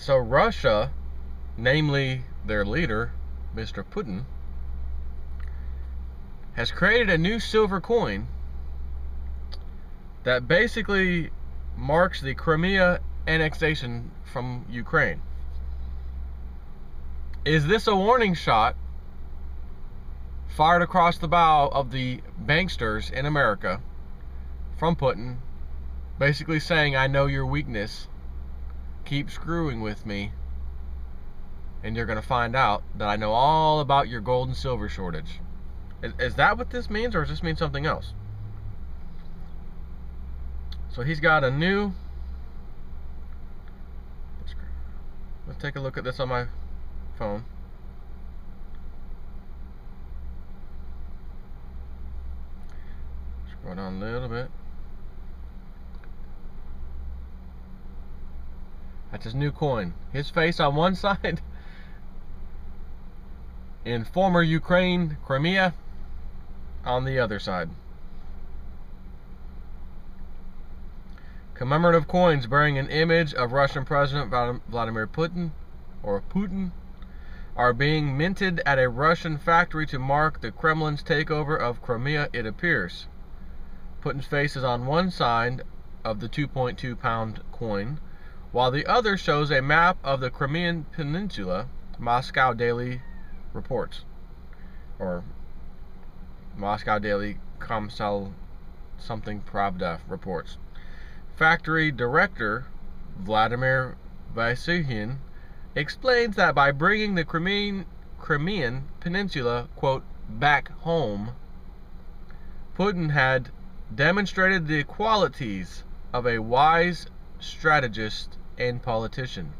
So Russia, namely their leader, Mr. Putin, has created a new silver coin that basically marks the Crimea annexation from Ukraine. Is this a warning shot fired across the bow of the banksters in America from Putin, basically saying, I know your weakness, keep screwing with me, and you're going to find out that I know all about your gold and silver shortage? Is that what this means, or does this mean something else? So he's got a new... Let's take a look at this on my phone. Scroll down a little bit. That's his new coin. His face on one side in former Ukraine, Crimea, on the other side. Commemorative coins bearing an image of Russian President Vladimir Putin, or Putin, are being minted at a Russian factory to mark the Kremlin's takeover of Crimea, it appears. Putin's face is on one side of the 2.2 pound coin, while the other shows a map of the Crimean Peninsula, Moscow Daily reports. Or Moscow Daily Komsomol something Pravda reports. Factory director Vladimir Vasyuhin explains that by bringing the Crimean Peninsula, quote, back home, Putin had demonstrated the qualities of a wise strategist and politician.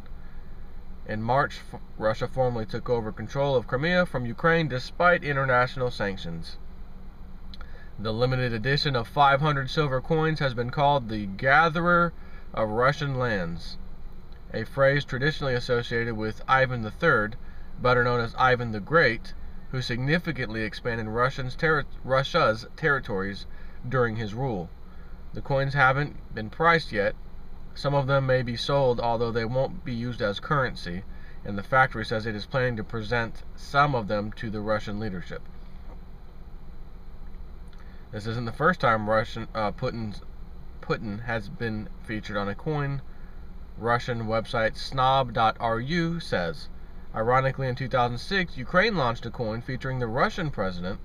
In March, Russia formally took over control of Crimea from Ukraine despite international sanctions. The limited edition of 500 silver coins has been called the Gatherer of Russian Lands, a phrase traditionally associated with Ivan III, better known as Ivan the Great, who significantly expanded Russia's territories during his rule. The coins haven't been priced yet. Some of them may be sold, although they won't be used as currency, and the factory says it is planning to present some of them to the Russian leadership. This isn't the first time Putin has been featured on a coin. Russian website snob.ru says, ironically, in 2006, Ukraine launched a coin featuring the Russian president,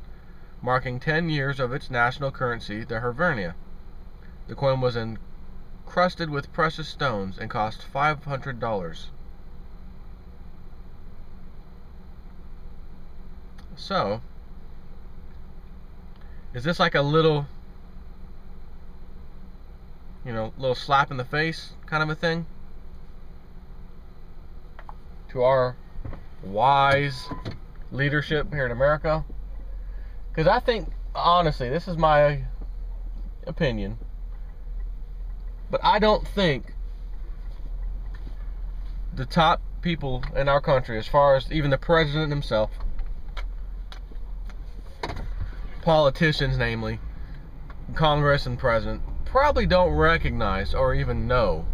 marking 10 years of its national currency, the hryvnia. The coin was encrusted with precious stones and cost $500. So, is this like a little, little slap in the face kind of a thing to our wise leadership here in America? Because I think, honestly, this is my opinion, but I don't think the top people in our country, as far as even the president himself, politicians namely, Congress and president, probably don't recognize or even know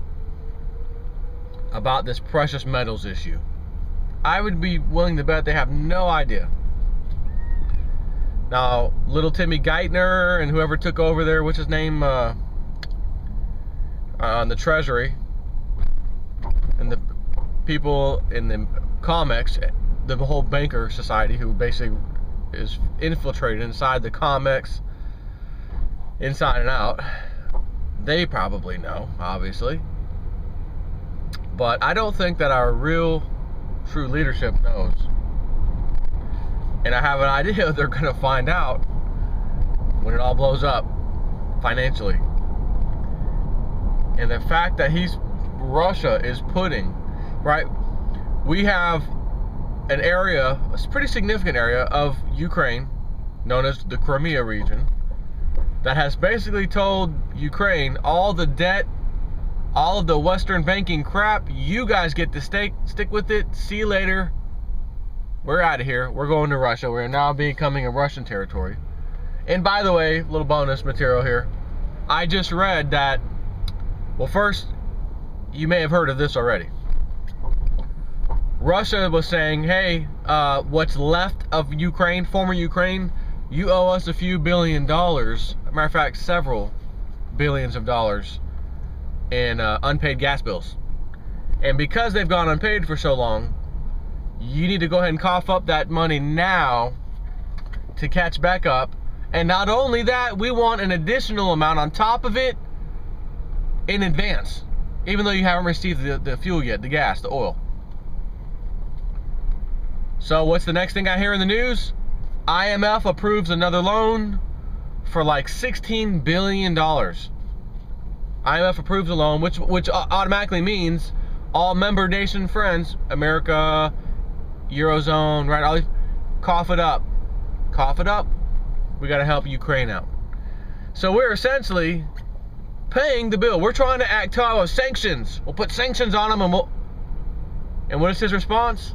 about this precious metals issue. I would be willing to bet they have no idea. Now, little Timmy Geithner and whoever took over there, what's his name, on the Treasury, and the people in the COMEX, the whole banker society who basically is infiltrated inside the COMEX, inside and out, they probably know, obviously. But I don't think that our real, true leadership knows. And I have an idea they're going to find out when it all blows up financially. And the fact that Russia is putting, right, we have an area, a pretty significant area of Ukraine, known as the Crimea region, that has basically told Ukraine all the debt, all of the Western banking crap, you guys get to stick with it, see you later, we're out of here, we're going to Russia, we're now becoming a Russian territory. And by the way, little bonus material here, I just read that, well, first, you may have heard of this already. Russia was saying, hey, what's left of Ukraine, former Ukraine, you owe us a few $billions. Matter of fact, several billions of dollars in unpaid gas bills. And because they've gone unpaid for so long, you need to go ahead and cough up that money now to catch back up. And not only that, we want an additional amount on top of it in advance, even though you haven't received the fuel yet, the gas, the oil. So what's the next thing I hear in the news? IMF approves another loan for like $16 billion. IMF approves a loan, which automatically means all member nation friends, America, Eurozone, right? All these, cough it up. Cough it up. We got to help Ukraine out. So we're essentially paying the bill. We're trying to act on sanctions. We'll put sanctions on them, and what is his response?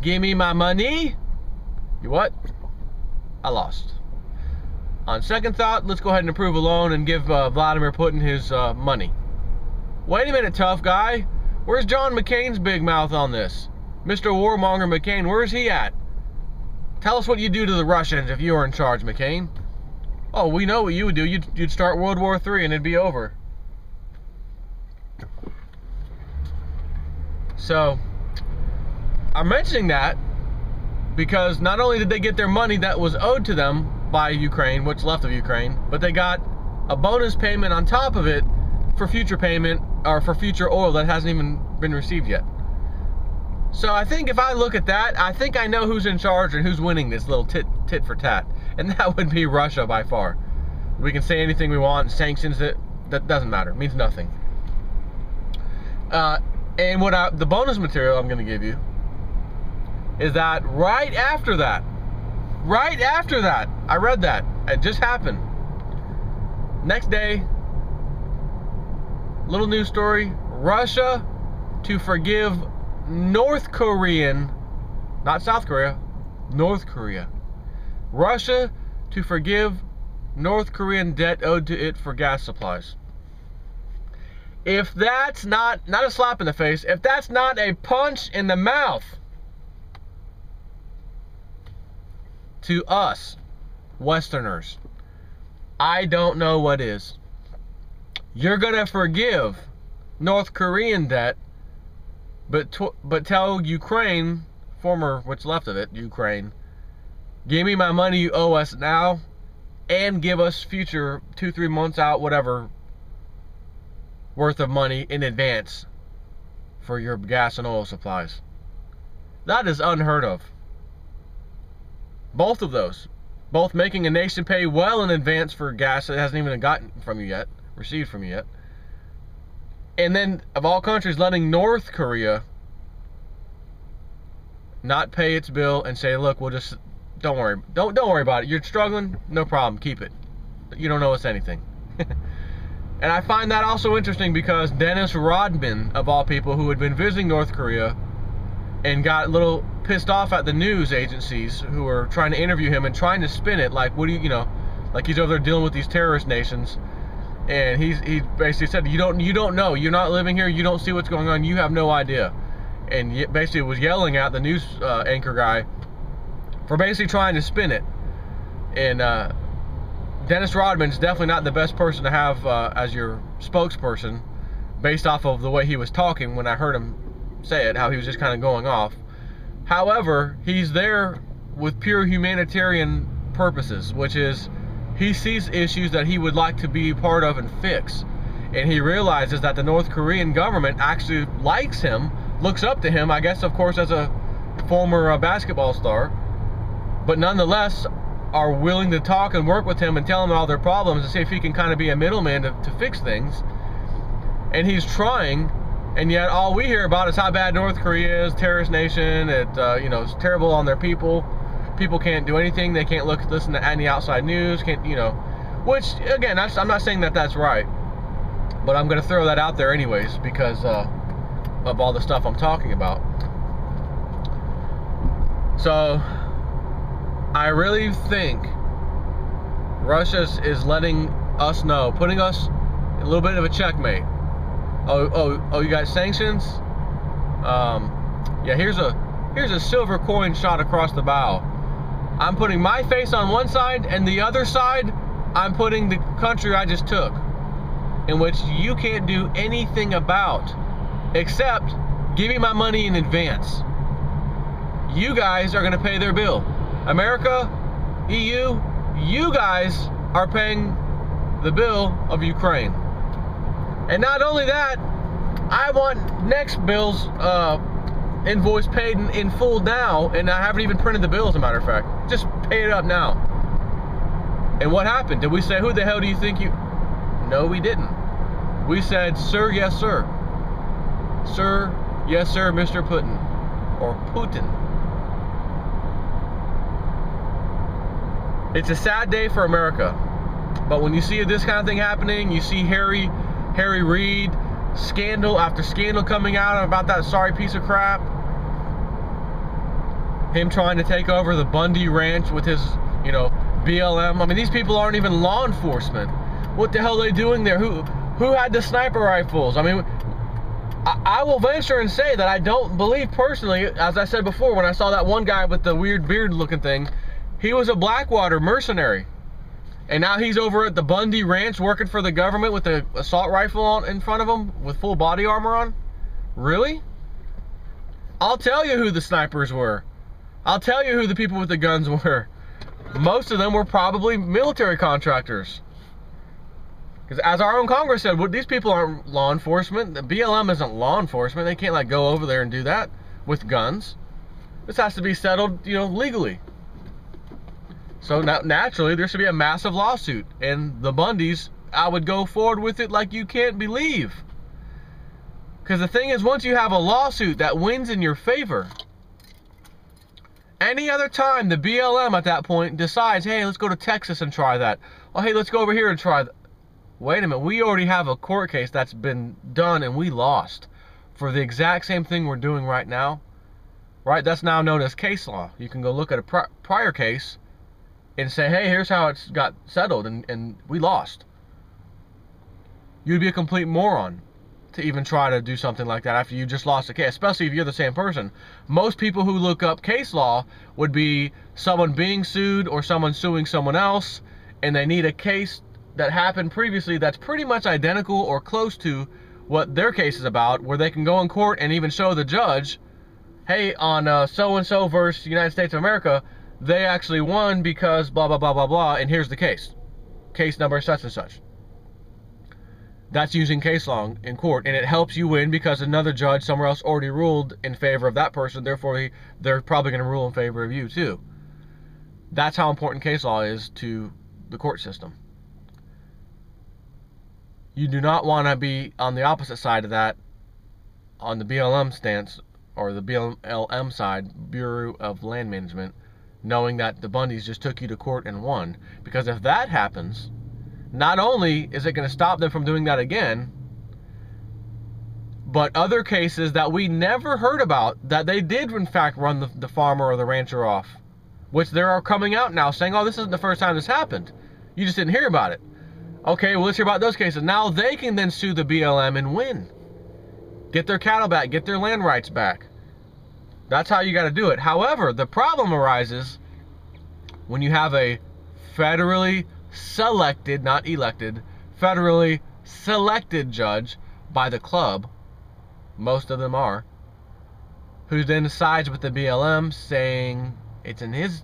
Give me my money. You what? I lost. On second thought, let's go ahead and approve a loan and give Vladimir Putin his money. Wait a minute, tough guy. Where's John McCain's big mouth on this? Mr. Warmonger McCain, where's he at? Tell us what you'd do to the Russians if you were in charge, McCain. Oh, we know what you would do. You'd start World War III and it'd be over. So, I'm mentioning that because not only did they get their money that was owed to them by Ukraine, what's left of Ukraine, but they got a bonus payment on top of it for future payment, or for future oil that hasn't even been received yet. So I think if I look at that, I think I know who's in charge and who's winning this little tit for tat. And that would be Russia by far. We can say anything we want, sanctions, that doesn't matter, it means nothing. And the bonus material I'm going to give you is that right after that, I read that, it just happened. Next day, little news story, Russia to forgive North Korean, not South Korea, North Korea. Russia to forgive North Korean debt owed to it for gas supplies. If that's not a slap in the face, if that's not a punch in the mouth to us, Westerners, I don't know what is. You're gonna forgive North Korean debt, but tell Ukraine, former what's left of it, Ukraine, give me my money you owe us now, and give us future 2-3 months out, whatever, worth of money in advance for your gas and oil supplies. That is unheard of. Both of those. Both making a nation pay well in advance for gas that hasn't even gotten from you yet, received from you yet. And then, of all countries, letting North Korea not pay its bill and say, look, we'll just, don't worry about it. You're struggling? No problem, keep it. You don't owe us anything. And I find that also interesting because Dennis Rodman, of all people, who had been visiting North Korea and got a little pissed off at the news agencies who were trying to interview him and trying to spin it like, what do you know, like he's over there dealing with these terrorist nations. And he basically said, you don't know, you're not living here, you don't see what's going on, you have no idea. And basically was yelling at the news anchor guy for basically trying to spin it. And Dennis Rodman's definitely not the best person to have as your spokesperson, based off of the way he was talking when I heard him say it, how he was just kind of going off. However, he's there with pure humanitarian purposes, which is he sees issues that he would like to be part of and fix. And he realizes that the North Korean government actually likes him, looks up to him, I guess, of course, as a former basketball star, but nonetheless are willing to talk and work with him and tell him all their problems and see if he can kind of be a middleman to fix things. And he's trying, and yet all we hear about is how bad North Korea is, terrorist nation, you know, it's terrible on their people. People can't do anything, they can't listen to any outside news, can't, you know, which, again, I'm not saying that that's right, but I'm going to throw that out there anyways because of all the stuff I'm talking about. So I really think Russia is letting us know, putting us in a little bit of a checkmate. Oh, you got sanctions? Yeah, here's a silver coin shot across the bow. I'm putting my face on one side, and the other side, I'm putting the country I just took, in which you can't do anything about, except give me my money in advance. You guys are gonna pay their bill. America, EU, you guys are paying the bill of Ukraine. And not only that, I want next bill's invoice paid in full now, and I haven't even printed the bill, as a matter of fact. Just pay it up now. And what happened? Did we say, who the hell do you think you... No, we didn't. We said, sir, yes, sir. Sir, yes, sir, Mr. Putin. Or Putin. It's a sad day for America. But when you see this kind of thing happening, you see Harry Reid, scandal after scandal coming out about that sorry piece of crap. Him trying to take over the Bundy Ranch with his, you know, BLM. I mean, these people aren't even law enforcement. What the hell are they doing there? Who had the sniper rifles? I mean, I will venture and say that I don't believe personally, as I said before, when I saw that one guy with the weird beard looking thing, he was a Blackwater mercenary. And now he's over at the Bundy Ranch working for the government with the assault rifle on in front of him with full body armor on? Really? I'll tell you who the snipers were. I'll tell you who the people with the guns were. Most of them were probably military contractors. Because as our own Congress said, well, these people aren't law enforcement. The BLM isn't law enforcement. They can't like go over there and do that with guns. This has to be settled, you know, legally. So now, naturally, there should be a massive lawsuit. And the Bundys, I would go forward with it like you can't believe. Because the thing is, once you have a lawsuit that wins in your favor, any other time the BLM at that point decides, hey, let's go to Texas and try that. Oh, hey, let's go over here and try that. Wait a minute, we already have a court case that's been done and we lost for the exact same thing we're doing right now. Right? That's now known as case law. You can go look at a prior case and say, hey, here's how it's got settled, and we lost. You'd be a complete moron to even try to do something like that after you just lost a case, especially if you're the same person. Most people who look up case law would be someone being sued or someone suing someone else, and they need a case that happened previously that's pretty much identical or close to what their case is about, where they can go in court and even show the judge, hey, on so-and-so versus United States of America, they actually won because blah, blah, blah, blah, blah, and here's the case. Case number such and such. That's using case law in court, and it helps you win because another judge somewhere else already ruled in favor of that person, therefore they're probably going to rule in favor of you too. That's how important case law is to the court system. You do not want to be on the opposite side of that, on the BLM stance, or the BLM side, Bureau of Land Management, knowing that the Bundys just took you to court and won. Because if that happens, not only is it going to stop them from doing that again, but other cases that we never heard about, that they did in fact run the farmer or the rancher off, which they are coming out now saying, oh, this isn't the first time this happened. You just didn't hear about it. Okay, well, let's hear about those cases. Now they can then sue the BLM and win. Get their cattle back, get their land rights back. That's how you got to do it. However, the problem arises when you have a federally selected, not elected, federally selected judge by the club, most of them are, who then sides with the BLM saying it's in his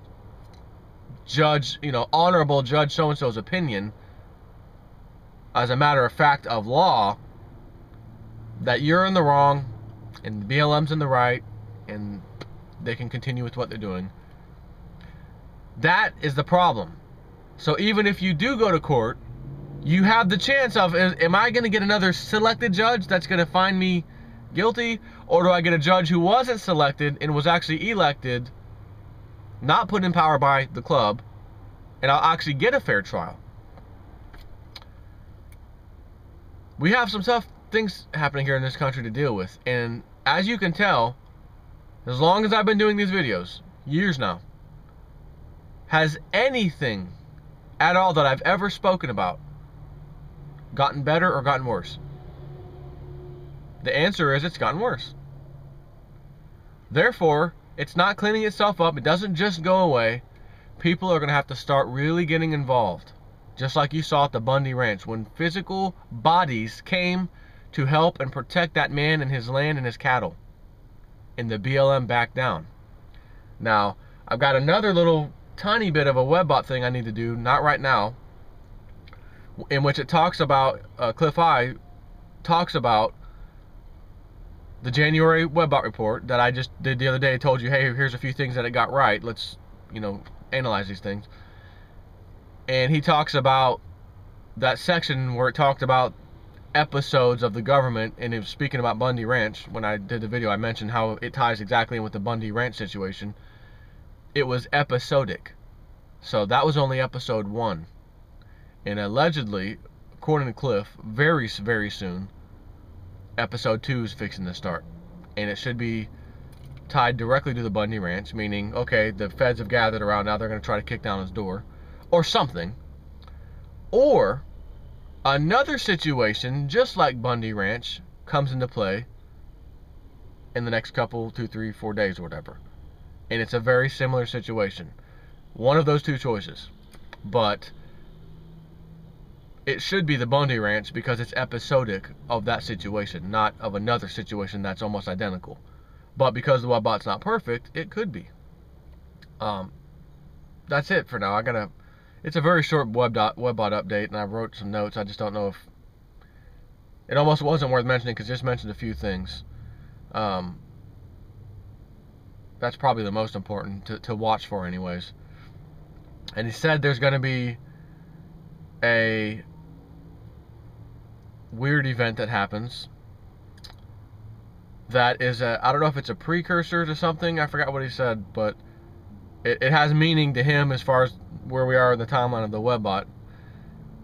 judge, you know, honorable judge so-and-so's opinion, as a matter of fact of law, that you're in the wrong and the BLM's in the right, and they can continue with what they're doing. That is the problem. So even if you do go to court, you have the chance of, am I going to get another selected judge that's going to find me guilty, or do I get a judge who wasn't selected and was actually elected, not put in power by the club, and I'll actually get a fair trial? We have some tough things happening here in this country to deal with, and as you can tell, as long as I've been doing these videos, years now, has anything at all that I've ever spoken about gotten better or gotten worse? The answer is it's gotten worse. Therefore, it's not cleaning itself up. It doesn't just go away. People are going to have to start really getting involved. Just like you saw at the Bundy Ranch, when physical bodies came to help and protect that man and his land and his cattle. And the BLM backed down. Now, I've got another little tiny bit of a webbot thing I need to do, not right now, in which it talks about, Cliff I talks about the January webbot report that I just did the other day. I told you, hey, here's a few things that it got right. Let's, analyze these things. And he talks about that section where it talked about episodes of the government, and it was speaking about Bundy Ranch. When I did the video, I mentioned how it ties exactly in with the Bundy Ranch situation. It was episodic. So that was only episode 1. And allegedly, according to Cliff, very, very soon, episode 2 is fixing to start. And it should be tied directly to the Bundy Ranch, meaning, okay, the feds have gathered around, now they're going to try to kick down his door. Or something. Or another situation, just like Bundy Ranch, comes into play in the next couple, 2, 3, 4 days or whatever. And it's a very similar situation. One of those two choices. But it should be the Bundy Ranch because it's episodic of that situation, not of another situation that's almost identical. But because the webbot's not perfect, it could be. That's it for now. It's a very short webbot update, and I wrote some notes. I just don't know if it almost wasn't worth mentioning because just mentioned a few things. That's probably the most important to watch for anyways. And he said there's going to be a weird event that happens that is I don't know if it's a precursor to something. I forgot what he said, but it has meaning to him as far as where we are in the timeline of the webbot.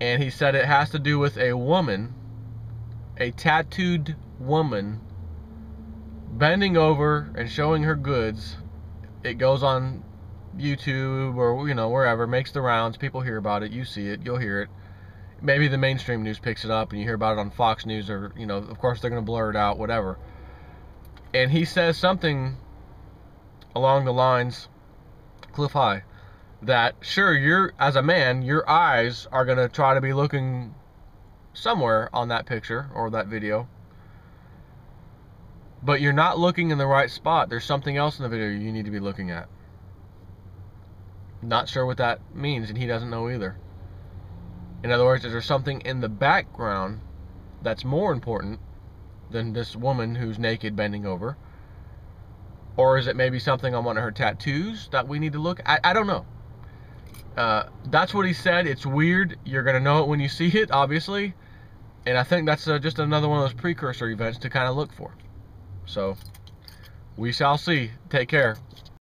And he said it has to do with a woman, a tattooed woman, bending over and showing her goods. It goes on YouTube or wherever, makes the rounds. People hear about it. You see it. You'll hear it. Maybe the mainstream news picks it up and you hear about it on Fox News, or of course they're going to blur it out, whatever. And he says something along the lines, Cliff High, that sure, you're, as a man, your eyes are going to try to be looking somewhere on that picture or that video, but you're not looking in the right spot. There's something else in the video you need to be looking at. Not sure what that means, and he doesn't know either. In other words, is there something in the background that's more important than this woman who's naked bending over? Or is it maybe something on one of her tattoos that we need to look at? I don't know. That's what he said. It's weird. You're going to know it when you see it, obviously. And I think that's just another one of those precursor events to kind of look for. So, we shall see. Take care.